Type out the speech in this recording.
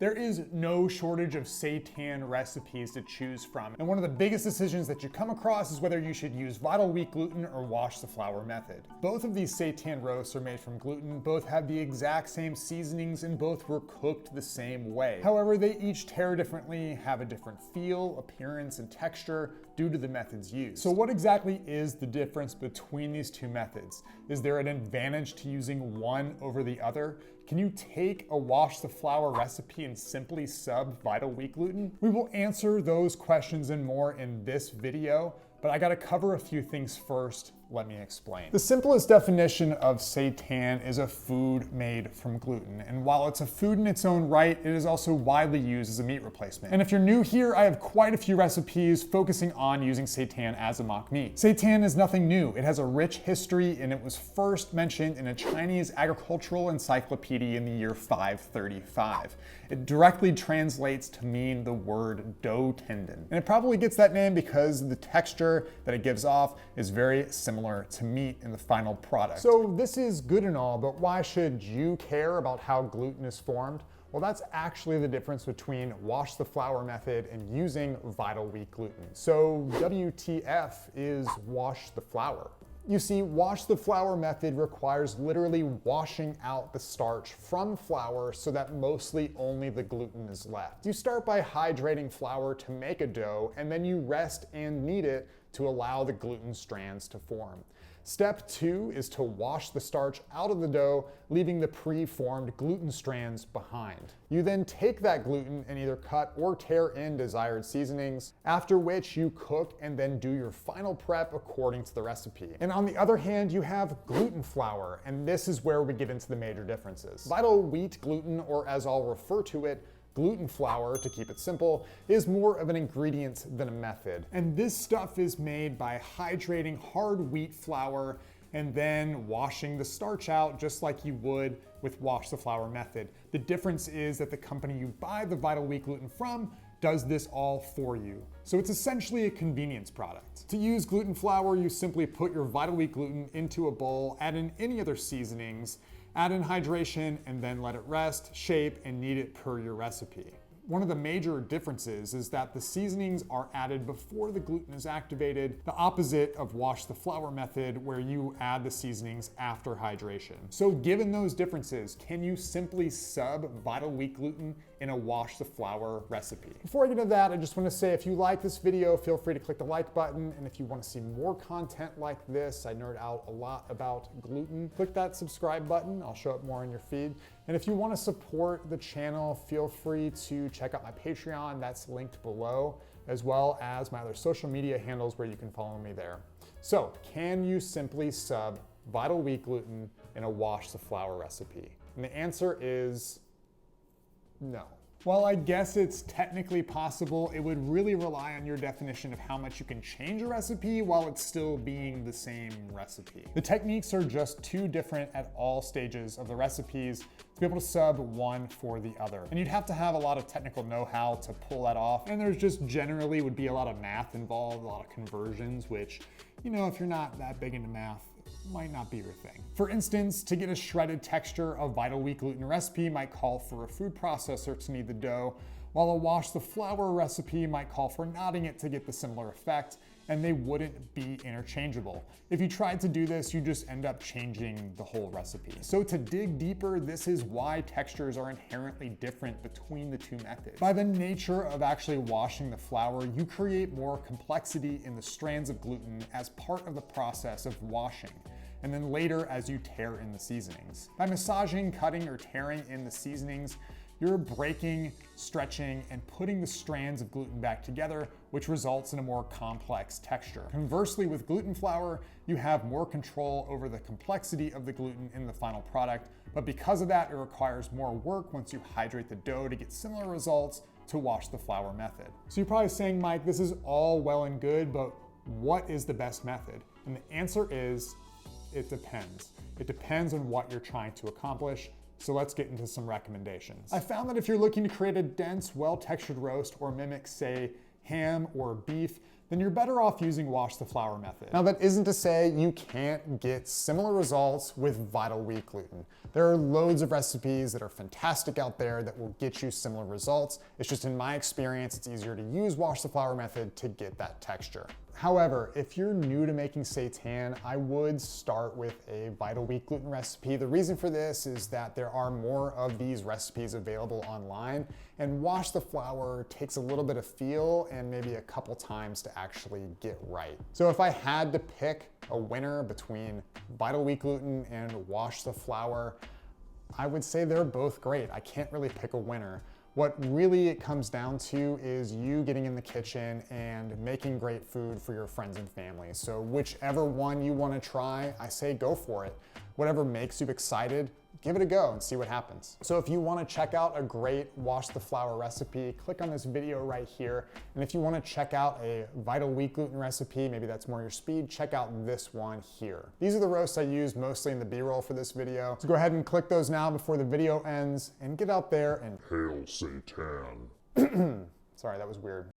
There is no shortage of seitan recipes to choose from, and one of the biggest decisions that you come across is whether you should use vital wheat gluten or wash the flour method. Both of these seitan roasts are made from gluten, both have the exact same seasonings, and both were cooked the same way. However, they each tear differently, have a different feel, appearance, and texture due to the methods used. So what exactly is the difference between these two methods? Is there an advantage to using one over the other? Can you take a wash the flour recipe and simply sub vital wheat gluten? We will answer those questions and more in this video, but I gotta cover a few things first. Let me explain. The simplest definition of seitan is a food made from gluten. And while it's a food in its own right, it is also widely used as a meat replacement. And if you're new here, I have quite a few recipes focusing on using seitan as a mock meat. Seitan is nothing new. It has a rich history, and it was first mentioned in a Chinese agricultural encyclopedia in the year 535. It directly translates to mean the word dough tendon. And it probably gets that name because the texture that it gives off is very similar to meat in the final product. So this is good and all, but why should you care about how gluten is formed? Well, that's actually the difference between wash the flour method and using vital wheat gluten. So WTF is wash the flour. You see, wash the flour method requires literally washing out the starch from flour so that mostly only the gluten is left. You start by hydrating flour to make a dough, and then you rest and knead it to allow the gluten strands to form. Step 2 is to wash the starch out of the dough, leaving the pre-formed gluten strands behind. You then take that gluten and either cut or tear in desired seasonings, after which you cook and then do your final prep according to the recipe. And on the other hand, you have gluten flour, and this is where we get into the major differences. Vital wheat gluten, or as I'll refer to it, gluten flour, to keep it simple, is more of an ingredient than a method. And this stuff is made by hydrating hard wheat flour and then washing the starch out just like you would with wash the flour method. The difference is that the company you buy the vital wheat gluten from does this all for you. So it's essentially a convenience product. To use gluten flour, you simply put your vital wheat gluten into a bowl, add in any other seasonings, add in hydration, and then let it rest, shape, and knead it per your recipe. One of the major differences is that the seasonings are added before the gluten is activated, the opposite of wash the flour method where you add the seasonings after hydration. So given those differences, can you simply sub vital wheat gluten in a wash the flour recipe? Before I get into that, I just want to say if you like this video, feel free to click the like button, and if you want to see more content like this, I nerd out a lot about gluten, click that subscribe button. I'll show up more in your feed. And if you want to support the channel, feel free to check out my Patreon, that's linked below, as well as my other social media handles where you can follow me there. So, can you simply sub vital wheat gluten in a wash the flour recipe? And the answer is no. While I guess it's technically possible, it would really rely on your definition of how much you can change a recipe while it's still being the same recipe. The techniques are just too different at all stages of the recipes to be able to sub one for the other. And you'd have to have a lot of technical know-how to pull that off. And there's just generally would be a lot of math involved, a lot of conversions, which, you know, if you're not that big into math, might not be your thing. For instance, to get a shredded texture, a vital wheat gluten recipe might call for a food processor to knead the dough, while a wash the flour recipe might call for knotting it to get the similar effect, and they wouldn't be interchangeable. If you tried to do this, you just end up changing the whole recipe. So to dig deeper, this is why textures are inherently different between the two methods. By the nature of actually washing the flour, you create more complexity in the strands of gluten as part of the process of washing, and then later as you tear in the seasonings. By massaging, cutting, or tearing in the seasonings, you're breaking, stretching, and putting the strands of gluten back together, which results in a more complex texture. Conversely, with gluten flour, you have more control over the complexity of the gluten in the final product, but because of that, it requires more work once you hydrate the dough to get similar results to wash the flour method. So you're probably saying, Mike, this is all well and good, but what is the best method? And the answer is, it depends. It depends on what you're trying to accomplish. So let's get into some recommendations. I found that if you're looking to create a dense, well-textured roast or mimic, say, ham or beef, then you're better off using wash the flour method. Now that isn't to say you can't get similar results with vital wheat gluten. There are loads of recipes that are fantastic out there that will get you similar results. It's just in my experience, it's easier to use wash the flour method to get that texture. However, if you're new to making seitan, I would start with a vital wheat gluten recipe. The reason for this is that there are more of these recipes available online, and wash the flour takes a little bit of feel and maybe a couple times to actually get right. So if I had to pick a winner between vital wheat gluten and wash the flour, I would say they're both great. I can't really pick a winner. What really it comes down to is you getting in the kitchen and making great food for your friends and family. So whichever one you want to try, I say go for it. Whatever makes you excited, give it a go and see what happens. So if you want to check out a great wash the flour recipe, click on this video right here. And if you want to check out a vital wheat gluten recipe, maybe that's more your speed, check out this one here. These are the roasts I used mostly in the B-roll for this video. So go ahead and click those now before the video ends and get out there and hail Seitan. Sorry, that was weird.